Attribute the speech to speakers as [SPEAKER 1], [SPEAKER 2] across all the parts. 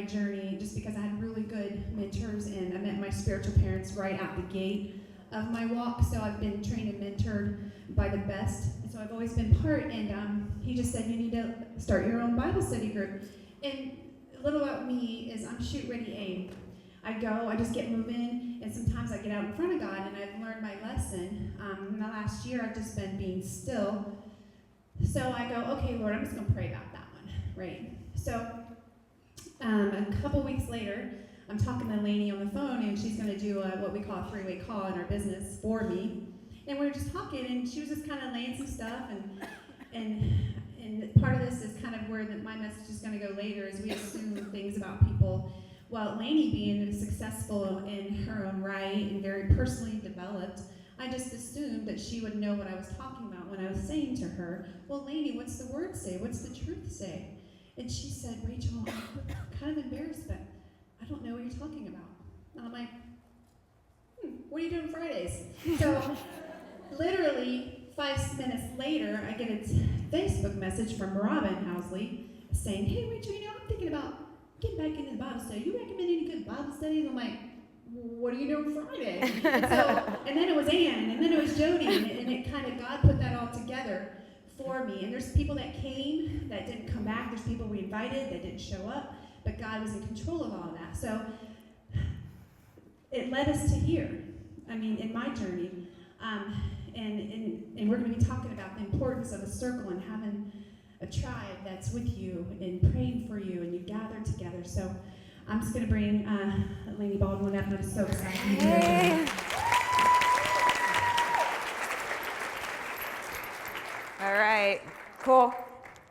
[SPEAKER 1] journey just because I had really good mentors, and I met my spiritual parents right at the gate of my walk. So I've been trained and mentored by the best. And so I've always been part, and he just said, you need to start your own Bible study group. And a little about me is I'm shoot, ready, aim. I go, I just get moving, and sometimes I get out in front of God, and I've learned my lesson. In the last year, I've just been being still. So I go, okay, Lord, I'm just going to pray about that one, right? So a couple weeks later, I'm talking to Lainey on the phone, and she's going to do what we call a three-way call in our business for me. And we were just talking, and she was just kind of laying some stuff, and part of this is kind of where my message is going to go later, is we assume things about people. Well, Lainey being successful in her own right and very personally developed, I just assumed that she would know what I was talking about when I was saying to her, well, Lainey, what's the word say? What's the truth say? And she said, Rachel, I'm kind of embarrassed, but I don't know what you're talking about. And I'm like, what are you doing Fridays? So literally 5 minutes later, I get a Facebook message from Robin Housley saying, hey, Rachel, I'm thinking about getting back into the Bible study. You recommend any good Bible studies? I'm like, what are you doing Friday? And then it was Ann, and then it was Jody, and it kind of, God put that all together for me. And there's people that came that didn't come back. There's people we invited that didn't show up, but God was in control of all of that. So it led us to here, in my journey. And we're going to be talking about the importance of a circle and having a tribe that's with you and praying for you, and you gather together. So I'm just going to bring Lainey Baldwin up, and I'm so excited to be here.
[SPEAKER 2] All right, cool.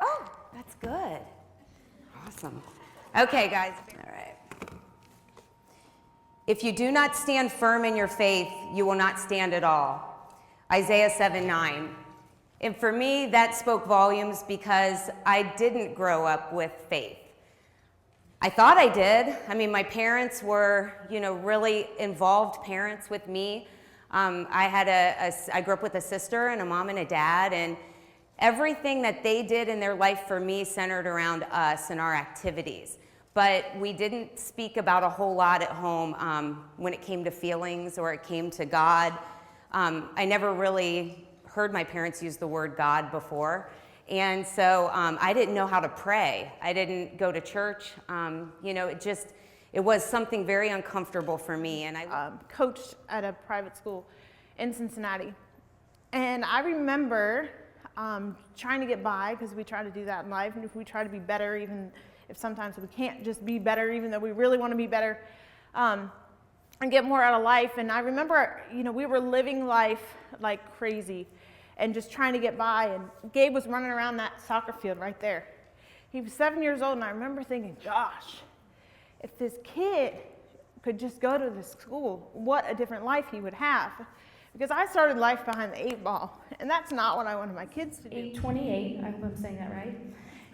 [SPEAKER 2] Oh, that's good. Awesome. Okay, guys. All right. If you do not stand firm in your faith, you will not stand at all. Isaiah 7:9. And for me, that spoke volumes because I didn't grow up with faith. I thought I did. My parents were, really involved parents with me. I grew up with a sister and a mom and a dad, and everything that they did in their life for me centered around us and our activities. But we didn't speak about a whole lot at home when it came to feelings or it came to God. I never really heard my parents use the word God before. And so I didn't know how to pray. I didn't go to church. It was something very uncomfortable for me. And I
[SPEAKER 3] coached at a private school in Cincinnati. And I remember trying to get by, because we try to do that in life. And if we try to be better, even if sometimes we can't just be better, even though we really want to be better, and get more out of life. And I remember, we were living life like crazy and just trying to get by. And Gabe was running around that soccer field right there. He was 7 years old, and I remember thinking, gosh, if this kid could just go to this school, what a different life he would have. Because I started life behind the 8 ball, and that's not what I wanted my kids to do.
[SPEAKER 4] 8:28, I hope I'm saying that right.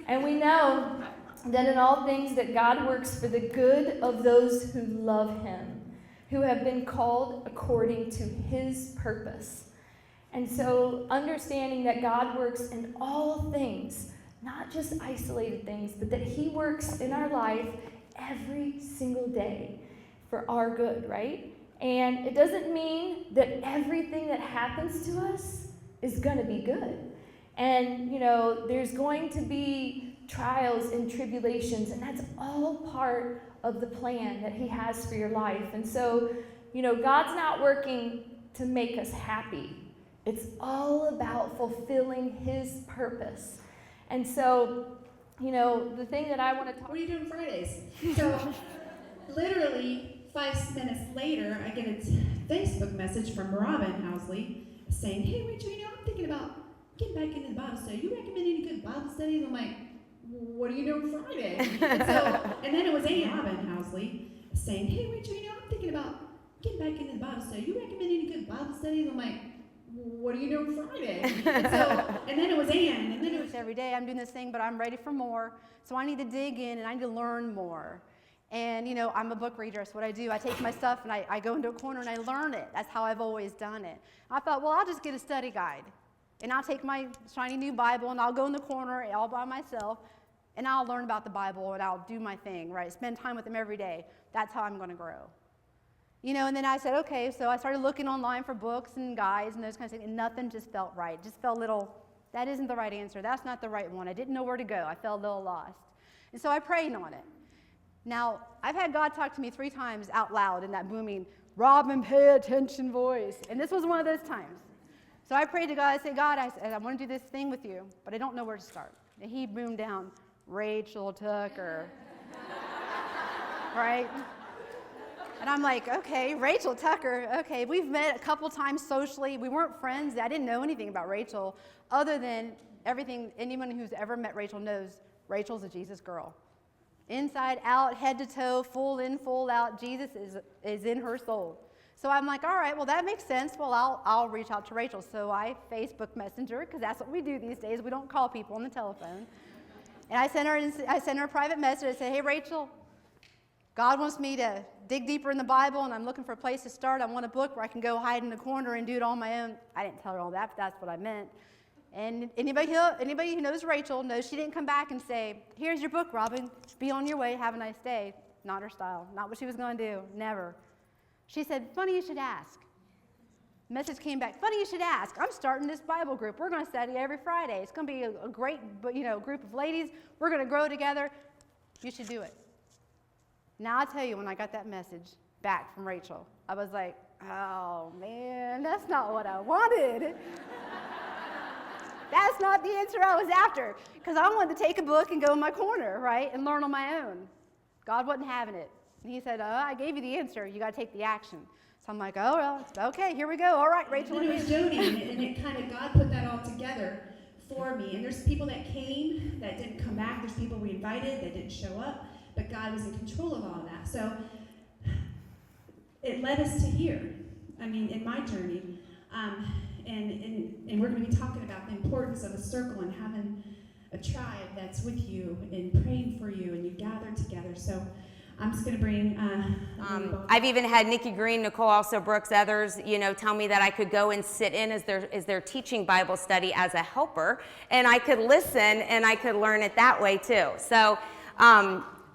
[SPEAKER 4] And we know that in all things that God works for the good of those who love him, who have been called according to his purpose. And so understanding that God works in all things, not just isolated things, but that he works in our life every single day for our good, right? And it doesn't mean that everything that happens to us is going to be good. And, there's going to be trials and tribulations, and that's all part of the plan that he has for your life. And so, God's not working to make us happy. It's all about fulfilling his purpose. And so, the thing that I want to talk about.
[SPEAKER 1] What are you doing Fridays? So literally 5 minutes later, I get a Facebook message from Robin Housley saying, hey, Rachel, I'm thinking about getting back into the Bible study. You recommend any good Bible studies? I'm like, what are you doing Friday? And then it was Robin Housley saying, hey, Rachel, I'm thinking about getting back into the Bible study. You recommend any good Bible studies? I'm like, what are you doing Friday? And then it was Ann, and then it was...
[SPEAKER 5] Every day I'm doing this thing, but I'm ready for more. So I need to dig in, and I need to learn more. And, I'm a book reader. That's what I do. I take my stuff, and I go into a corner, and I learn it. That's how I've always done it. I thought, well, I'll just get a study guide. And I'll take my shiny new Bible, and I'll go in the corner all by myself, and I'll learn about the Bible and I'll do my thing, right? Spend time with him every day. That's how I'm going to grow. And then I said, okay, so I started looking online for books and guides and those kinds of things, and nothing just felt right. Just felt a little, that isn't the right answer. That's not the right one. I didn't know where to go. I felt a little lost. And so I prayed on it. Now, I've had God talk to me 3 times out loud in that booming, Robin, pay attention voice. And this was one of those times. So I prayed to God. I said, God, I want to do this thing with you, but I don't know where to start. And he boomed down, Rachel Tucker. Right? And I'm like, okay, Rachel Tucker, okay, we've met a couple times socially. We weren't friends. I didn't know anything about Rachel other than everything anyone who's ever met Rachel knows. Rachel's a Jesus girl. Inside, out, head to toe, full in, full out, Jesus is in her soul. So I'm like, all right, well, that makes sense. Well, I'll reach out to Rachel. So I Facebook Messenger, because that's what we do these days. We don't call people on the telephone. And I sent her a private message. I said, hey, Rachel, God wants me to dig deeper in the Bible, and I'm looking for a place to start. I want a book where I can go hide in the corner and do it on my own. I didn't tell her all that, but that's what I meant. And anybody who knows Rachel knows she didn't come back and say, here's your book, Robin. Be on your way. Have a nice day. Not her style. Not what she was going to do. Never. She said, funny you should ask. Message came back, funny you should ask. I'm starting this Bible group. We're going to study every Friday. It's going to be a great group of ladies. We're going to grow together. You should do it. Now, I'll tell you, when I got that message back from Rachel, I was like, oh, man, that's not what I wanted. That's not the answer I was after, because I wanted to take a book and go in my corner, right, and learn on my own. God wasn't having it. And he said, I gave you the answer. You got to take the action. So I'm like, oh, well, okay, here we go. All right, Rachel.
[SPEAKER 1] And it was Jody, and it kind of, God put that all together for me. And there's people that came that didn't come back. There's people we invited that didn't show up. But God was in control of all of that. So it led us to here. I mean, in my journey. And we're going to be talking about the importance of a circle and having a tribe that's with you and praying for you, and you gather together. So I'm just going to bring...
[SPEAKER 2] I've even had Nikki Green, Nicole, also Brooks, others, tell me that I could go and sit in as they're teaching Bible study as a helper, and I could listen and I could learn it that way too. So...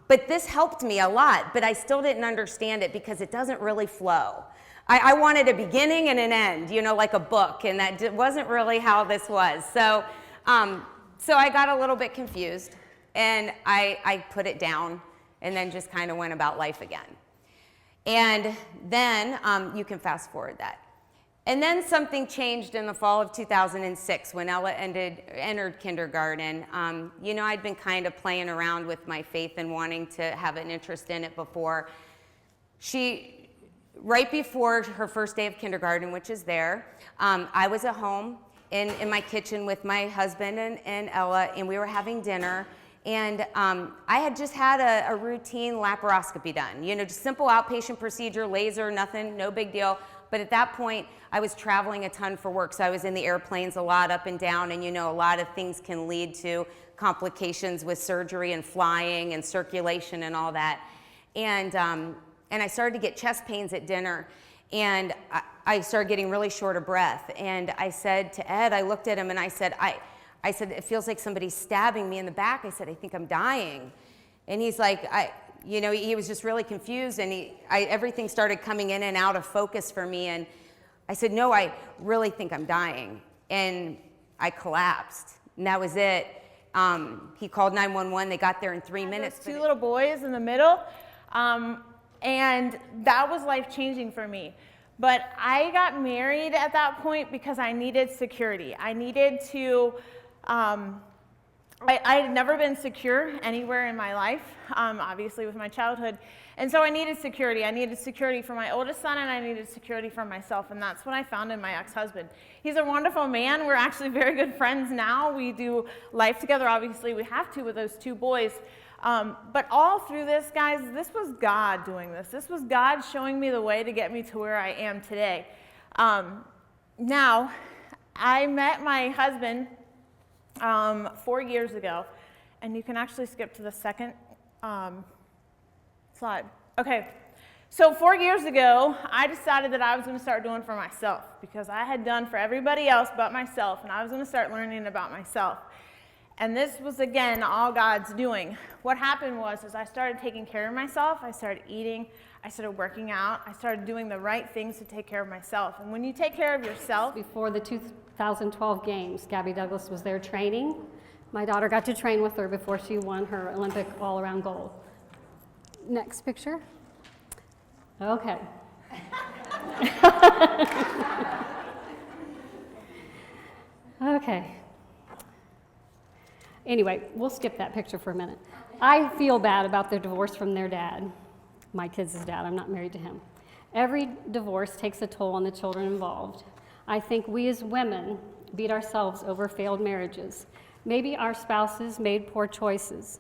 [SPEAKER 2] but this helped me a lot, but I still didn't understand it because it doesn't really flow. I wanted a beginning and an end, like a book, and that wasn't really how this was. So I got a little bit confused, and I put it down and then just kind of went about life again. And then, you can fast forward that. And then something changed in the fall of 2006 when Ella entered kindergarten. I'd been kind of playing around with my faith and wanting to have an interest in it before. Right before her first day of kindergarten, which is there, I was at home in my kitchen with my husband and Ella, and we were having dinner. And I had just had a routine laparoscopy done, just simple outpatient procedure, laser, nothing, no big deal. But at that point, I was traveling a ton for work, so I was in the airplanes a lot, up and down, and a lot of things can lead to complications with surgery and flying and circulation and all that. And I started to get chest pains at dinner, and I started getting really short of breath. And I said to Ed, I looked at him and I said, it feels like somebody's stabbing me in the back. I said, I think I'm dying. And he's like, he was just really confused, and everything started coming in and out of focus for me. And I said, no, I really think I'm dying. And I collapsed, and that was it. He called 911. They got there in 3 minutes.
[SPEAKER 3] Two little boys in the middle, and that was life-changing for me. But I got married at that point because I needed security. I needed to... I had never been secure anywhere in my life, obviously with my childhood, and so I needed security. I needed security for my oldest son, and I needed security for myself, and that's what I found in my ex-husband. He's a wonderful man. We're actually very good friends now. We do life together. Obviously, we have to with those 2 boys. But all through this, guys, this was God doing this. This was God showing me the way to get me to where I am today. Now, I met my husband 4 years ago, and you can actually skip to the second slide. Okay, so 4 years ago, I decided that I was going to start doing for myself because I had done for everybody else but myself, and I was going to start learning about myself. And this was, again, all God's doing. What happened was, as I started taking care of myself, I started eating, I started working out, I started doing the right things to take care of myself. And when you take care of yourself,
[SPEAKER 6] Before the 2012 games, Gabby Douglas was there training. My daughter got to train with her before she won her Olympic all-around gold. Next picture. Okay. Okay. Anyway, we'll skip that picture for a minute. I feel bad about their divorce from their dad, my kids' dad. I'm not married to him. Every divorce takes a toll on the children involved. I think we as women beat ourselves over failed marriages. Maybe our spouses made poor choices.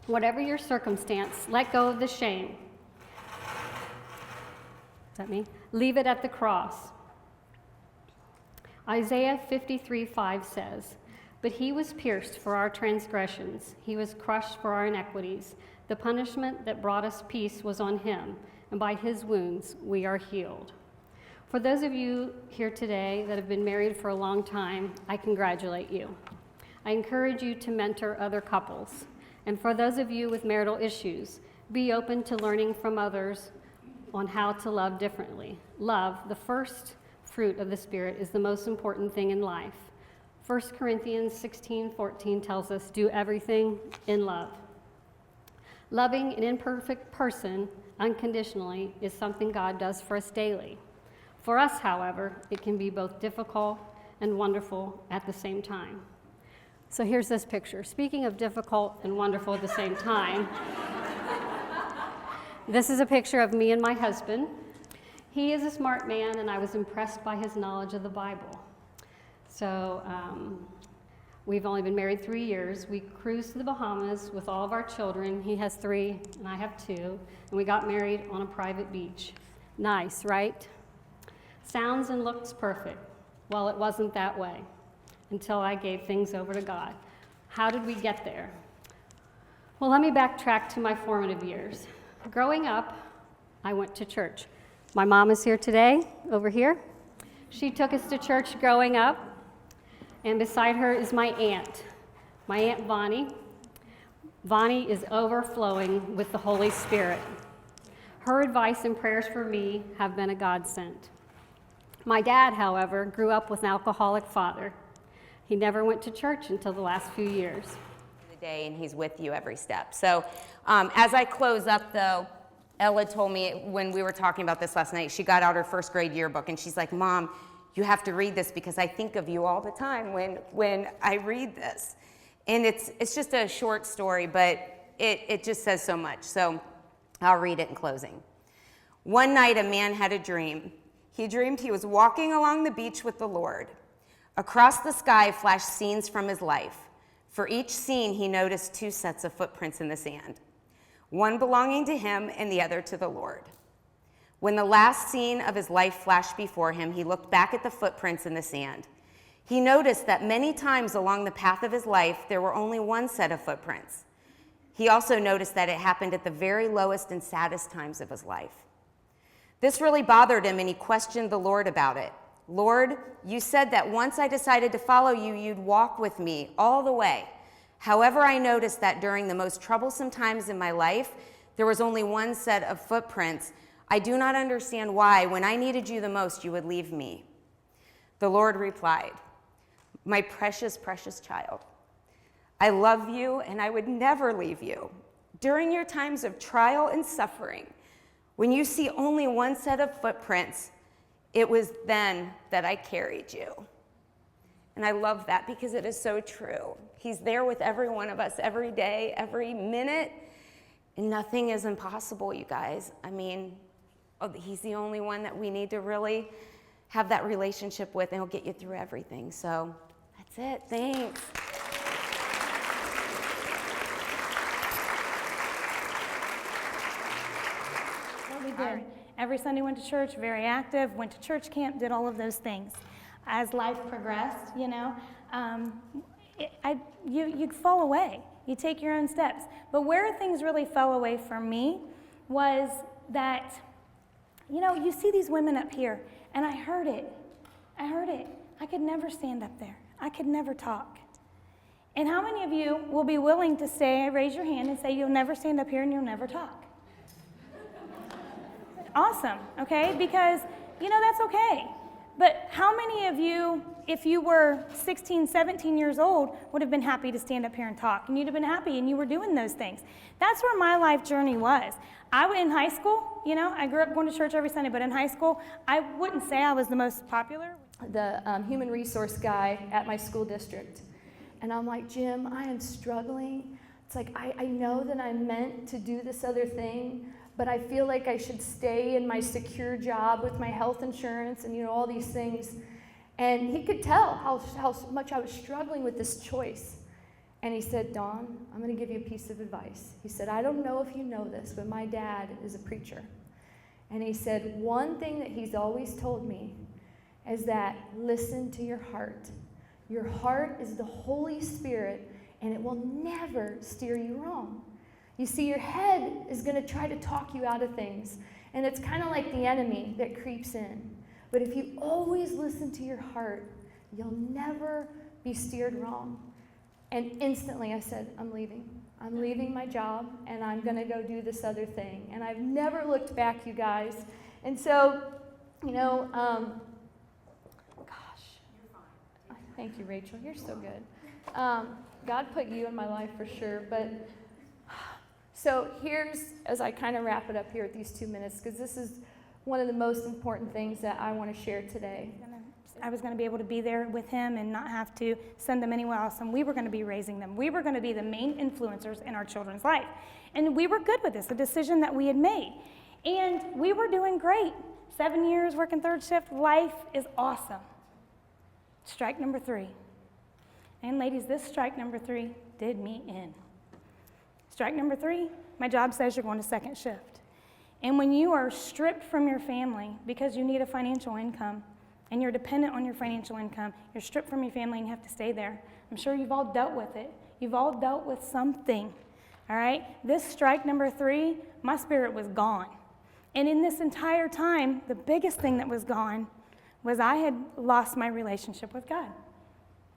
[SPEAKER 6] Whatever your circumstance, let go of the shame. Is that me? Leave it at the cross. Isaiah 53:5 says, "But he was pierced for our transgressions, he was crushed for our iniquities. The punishment that brought us peace was on him, and by his wounds we are healed." For those of you here today that have been married for a long time, I congratulate you. I encourage you to mentor other couples. And for those of you with marital issues, be open to learning from others on how to love differently. Love, the first fruit of the Spirit, is the most important thing in life. 1 Corinthians 16:14 tells us, do everything in love. Loving an imperfect person unconditionally is something God does for us daily. For us, however, it can be both difficult and wonderful at the same time. So here's this picture. Speaking of difficult and wonderful at the same time, this is a picture of me and my husband. He is a smart man, and I was impressed by his knowledge of the Bible. So we've only been married 3 years. We cruised to the Bahamas with all of our children. He has 3, and I have 2. And we got married on a private beach. Nice, right? Sounds and looks perfect. Well, it wasn't that way until I gave things over to God. How did we get there? Well, let me backtrack to my formative years. Growing up, I went to church. My mom is here today, over here. She took us to church growing up, and beside her is my Aunt Vonnie. Vonnie is overflowing with the Holy Spirit. Her advice and prayers for me have been a godsend. My dad, however, grew up with an alcoholic father. He never went to church until the last few years.
[SPEAKER 2] The day, and he's with you every step. So as I close up, though, Ella told me when we were talking about this last night, she got out her first grade yearbook, and she's like, "Mom, you have to read this because I think of you all the time when I read this." And it's just a short story, but it just says so much. So I'll read it in closing. One night, a man had a dream. He dreamed he was walking along the beach with the Lord. Across the sky flashed scenes from his life. For each scene, he noticed 2 sets of footprints in the sand, one belonging to him and the other to the Lord. When the last scene of his life flashed before him, he looked back at the footprints in the sand. He noticed that many times along the path of his life, there were only 1 set of footprints. He also noticed that it happened at the very lowest and saddest times of his life. This really bothered him, and he questioned the Lord about it. "Lord, you said that once I decided to follow you, you'd walk with me all the way. However, I noticed that during the most troublesome times in my life, there was only 1 set of footprints. I do not understand why, when I needed you the most, you would leave me." The Lord replied, "My precious, precious child, I love you and I would never leave you. During your times of trial and suffering, when you see only 1 set of footprints, it was then that I carried you." And I love that because it is so true. He's there with every one of us every day, every minute, and nothing is impossible, you guys. I mean, he's the only one that we need to really have that relationship with, and he'll get you through everything. So that's it. Thanks.
[SPEAKER 7] What we did. Every Sunday went to church, very active, went to church camp, did all of those things. As life progressed, you fall away. You take your own steps. But where things really fell away for me was that, you see these women up here, and I heard it. I could never stand up there. I could never talk. And how many of you will be willing to say, raise your hand and say, you'll never stand up here and you'll never talk? Awesome, okay? Because, that's okay. But how many of you, if you were 16, 17 years old, would have been happy to stand up here and talk? And you'd have been happy and you were doing those things. That's where my life journey was. In high school, I grew up going to church every Sunday, but in high school, I wouldn't say I was the most popular.
[SPEAKER 4] The human resource guy at my school district. And I'm like, Jim, I am struggling. It's like, I know that I'm meant to do this other thing, but I feel like I should stay in my secure job with my health insurance and, all these things. And he could tell how much I was struggling with this choice. And he said, Dawn, I'm going to give you a piece of advice. He said, I don't know if you know this, but my dad is a preacher. And he said, one thing that he's always told me is that listen to your heart. Your heart is the Holy Spirit, and it will never steer you wrong. You see, your head is going to try to talk you out of things, and it's kind of like the enemy that creeps in. But if you always listen to your heart, you'll never be steered wrong. And instantly I said, I'm leaving. I'm leaving my job, and I'm going to go do this other thing. And I've never looked back, you guys. And so, thank you, Rachel. You're so good. God put you in my life for sure. But so here's, as I kind of wrap it up here at these 2 minutes, because this is one of the most important things that I want to share today.
[SPEAKER 7] I was going to be able to be there with him and not have to send them anywhere else, and we were going to be raising them. We were going to be the main influencers in our children's life. And we were good with this, a decision that we had made. And we were doing great. 7 years working third shift, life is awesome. Strike number 3. And ladies, this strike number 3 did me in. Strike number 3, my job says you're going to second shift. And when you are stripped from your family because you need a financial income and you're dependent on your financial income, you're stripped from your family and you have to stay there. I'm sure you've all dealt with it. You've all dealt with something, all right? This strike number 3, my spirit was gone. And in this entire time, the biggest thing that was gone was I had lost my relationship with God.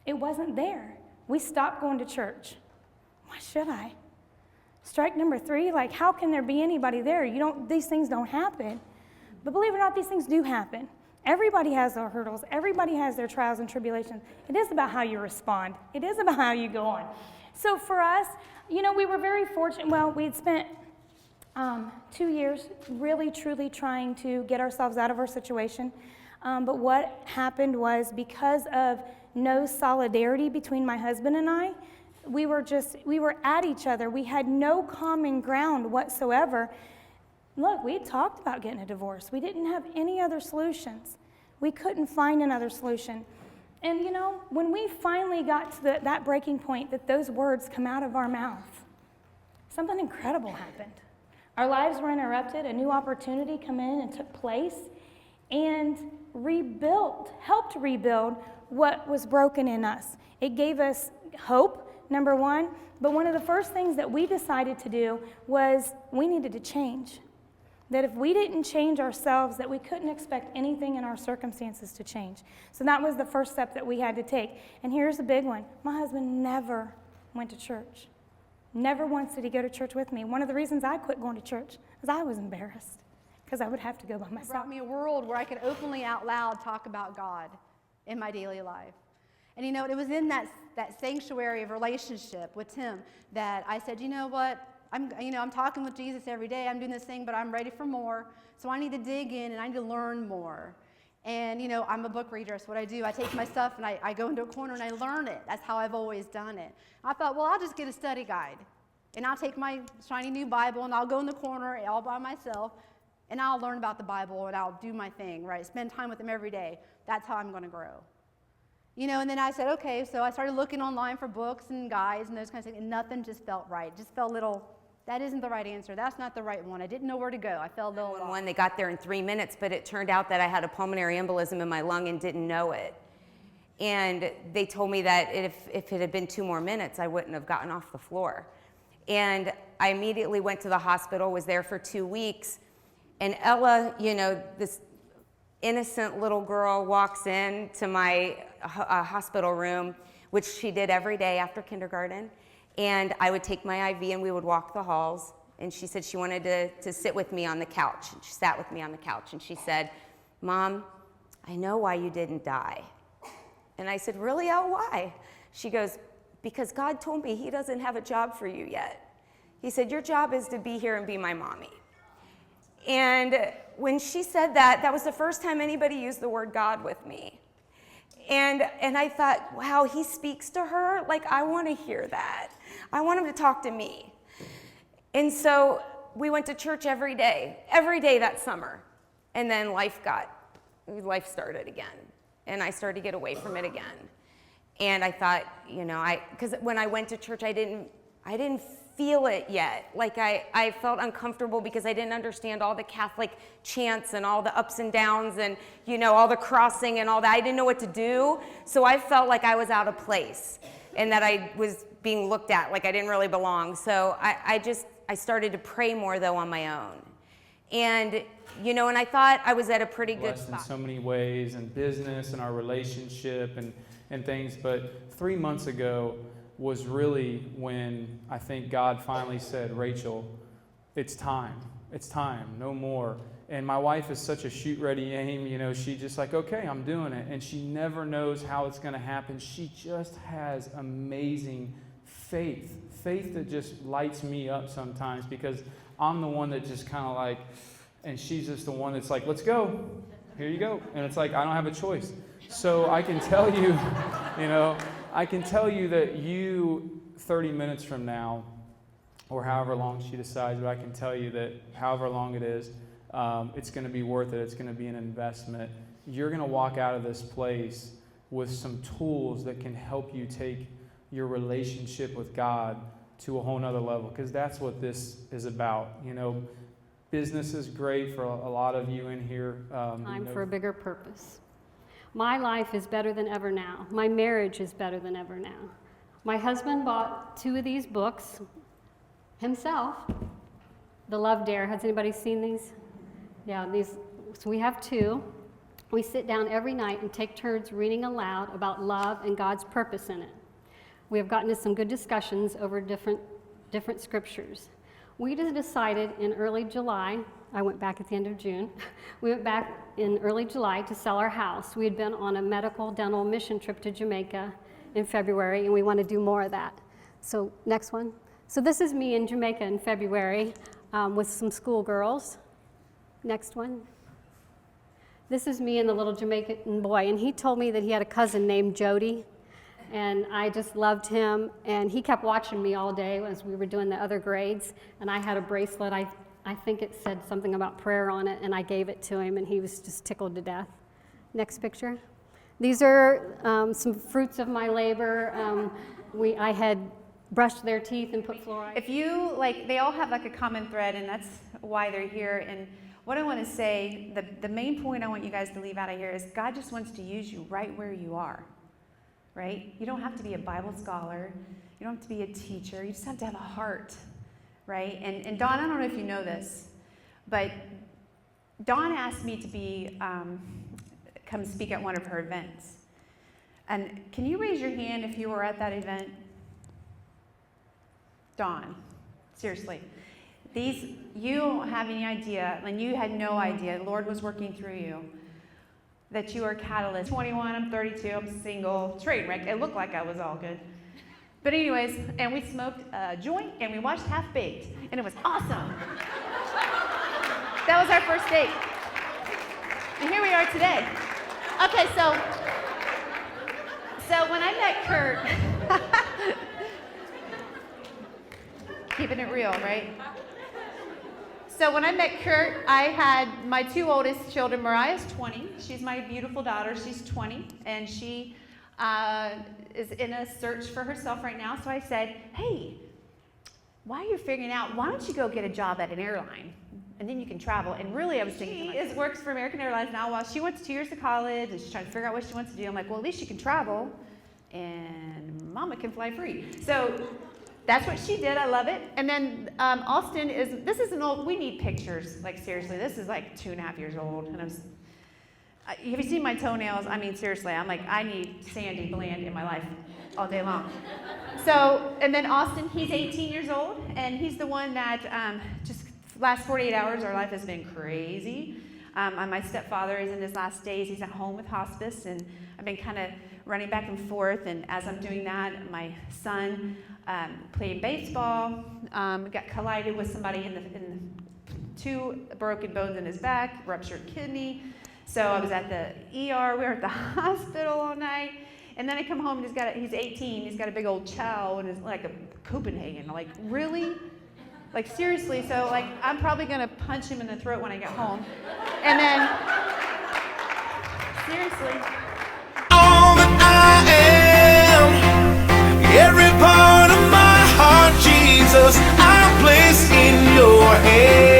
[SPEAKER 7] It wasn't there. We stopped going to church. Why should I? Strike number 3, like, how can there be anybody there? These things don't happen. But believe it or not, these things do happen. Everybody has their hurdles. Everybody has their trials and tribulations. It is about how you respond. It is about how you go on. So for us, we were very fortunate. Well, we had spent 2 years really, truly trying to get ourselves out of our situation. But what happened was, because of no solidarity between my husband and I, we were at each other. We had no common ground whatsoever. Look, we had talked about getting a divorce. We didn't have any other solutions. We couldn't find another solution. And when we finally got to that breaking point that those words come out of our mouth, something incredible happened. Our lives were interrupted, a new opportunity came in and took place, and helped rebuild what was broken in us. It gave us hope, number 1, but one of the first things that we decided to do was we needed to change. That if we didn't change ourselves, that we couldn't expect anything in our circumstances to change. So that was the first step that we had to take. And here's the big one. My husband never went to church. Never once did he go to church with me. One of the reasons I quit going to church is I was embarrassed, because I would have to go by
[SPEAKER 5] It
[SPEAKER 7] myself.
[SPEAKER 5] brought me a world where I could openly out loud talk about God in my daily life. And it was in that sanctuary of relationship with Tim that I said, you know what? I'm talking with Jesus every day. I'm doing this thing, but I'm ready for more. So I need to dig in and I need to learn more. And, I'm a book reader. That's what I do. I take my stuff and I go into a corner and I learn it. That's how I've always done it. I thought, well, I'll just get a study guide. And I'll take my shiny new Bible and I'll go in the corner all by myself and I'll learn about the Bible and I'll do my thing, right? Spend time with him every day. That's how I'm going to grow. And then I said, okay, so I started looking online for books and guides and those kinds of things, and nothing just felt right. It just felt a little, that isn't the right answer. That's not the right one. I didn't know where to go. I felt a little lost.
[SPEAKER 2] They got there in 3 minutes, but it turned out that I had a pulmonary embolism in my lung and didn't know it. And they told me that if it had been 2 more minutes, I wouldn't have gotten off the floor. And I immediately went to the hospital, was there for 2 weeks. And Ella, this innocent little girl walks in to my hospital room which she did every day after kindergarten. And I would take my IV and we would walk the halls. And she said she wanted to sit with me on the couch. And she sat with me on the couch and she said, "Mom, I know why you didn't die." And I said, "Really, Elle, why?" She goes, "Because God told me he doesn't have a job for you yet. He said, your job is to be here and be my mommy." And when she said that, that was the first time anybody used the word God with me. And I thought, wow, he speaks to her? Like, I want to hear that. I want him to talk to me. And so we went to church every day that summer. And then life started again. And I started to get away from it again. And I thought, because when I went to church, I didn't feel it yet. Like I felt uncomfortable because I didn't understand all the Catholic chants and all the ups and downs and, all the crossing and all that. I didn't know what to do. So I felt like I was out of place and that I was being looked at like I didn't really belong. So I started to pray more though on my own. And, and I thought I was at a pretty good
[SPEAKER 8] spot.
[SPEAKER 2] spot.
[SPEAKER 8] In so many ways, in business and our relationship and things. But 3 months ago was really when I think God finally said, "Rachel, it's time. It's time. No more." And my wife is such a shoot ready aim, she just like, "Okay, I'm doing it." And she never knows how it's going to happen. She just has amazing faith that just lights me up sometimes because I'm the one that just kind of like, and she's just the one that's like, "Let's go. Here you go." And it's like, I don't have a choice. So I can tell you, I can tell you that 30 minutes from now, or however long she decides, but I can tell you that however long it is, it's going to be worth it. It's going to be an investment. You're going to walk out of this place with some tools that can help you take your relationship with God to a whole nother level, because that's what this is about. Business is great for a lot of you in here.
[SPEAKER 6] Time for a bigger purpose. My life is better than ever now. My marriage is better than ever now. My husband bought 2 of these books himself. The Love Dare. Has anybody seen these? Yeah, these. So we have 2. We sit down every night and take turns reading aloud about love and God's purpose in it. We have gotten to some good discussions over different scriptures. We just decided in early July, I went back at the end of June, we went back in early July to sell our house. We had been on a medical dental mission trip to Jamaica in February, and we want to do more of that. So next one. So this is me in Jamaica in February with some schoolgirls. Next one. This is me and the little Jamaican boy, and he told me that he had a cousin named Jody. And I just loved him, and he kept watching me all day as we were doing the other grades, and I had a bracelet. I think it said something about prayer on it, and I gave it to him, and he was just tickled to death. Next picture. These are some fruits of my labor. I had brushed their teeth and put fluoride.
[SPEAKER 9] If you, they all have a common thread, and that's why they're here. And what I want to say, the main point I want you guys to leave out of here is God just wants to use you right where you are. Right? You don't have to be a Bible scholar. You don't have to be a teacher. You just have to have a heart, right? And Dawn, I don't know if you know this, but Dawn asked me to come speak at one of her events. And can you raise your hand if you were at that event? Dawn, seriously. You don't have any idea, and you had no idea, the Lord was working through you, that you are a catalyst. 21, I'm 32, I'm single, train wreck. It looked like I was all good. But anyways, and we smoked a joint and we watched Half Baked, and it was awesome. That was our first date. And here we are today. Okay, so when I met Kurt, keeping it real, right? So when I met Kurt, I had my 2 oldest children. Mariah's 20. She's my beautiful daughter. She's 20, and she is in a search for herself right now. So I said, "Hey, while you're figuring out, why don't you go get a job at an airline, and then you can travel?" And really, I was thinking, she works for American Airlines now. While she went to 2 years of college, and she's trying to figure out what she wants to do. I'm like, well, at least she can travel, and Mama can fly free. So that's what she did. I love it. And then Austin this is an old, we need pictures. Like, seriously, this is like 2.5 years old. And Have you seen my toenails? I mean, seriously, I'm like, I need Sandy Bland in my life all day long. So, and then Austin, he's 18 years old, and he's the one that just last 48 hours, our life has been crazy. My stepfather is in his last days. He's at home with hospice, and I've been kind of running back and forth. And as I'm doing that, my son playing baseball got collided with somebody in 2 broken bones in his back, ruptured kidney. So I was at the ER. We were at the hospital all night. And then I come home and he's 18. He's got a big old chow and is like a Copenhagen. Like, really? Like, seriously. So, like, I'm probably going to punch him in the throat when I get home. And then, seriously.
[SPEAKER 10] All that I am, every part of my heart, Jesus, I place in your hands.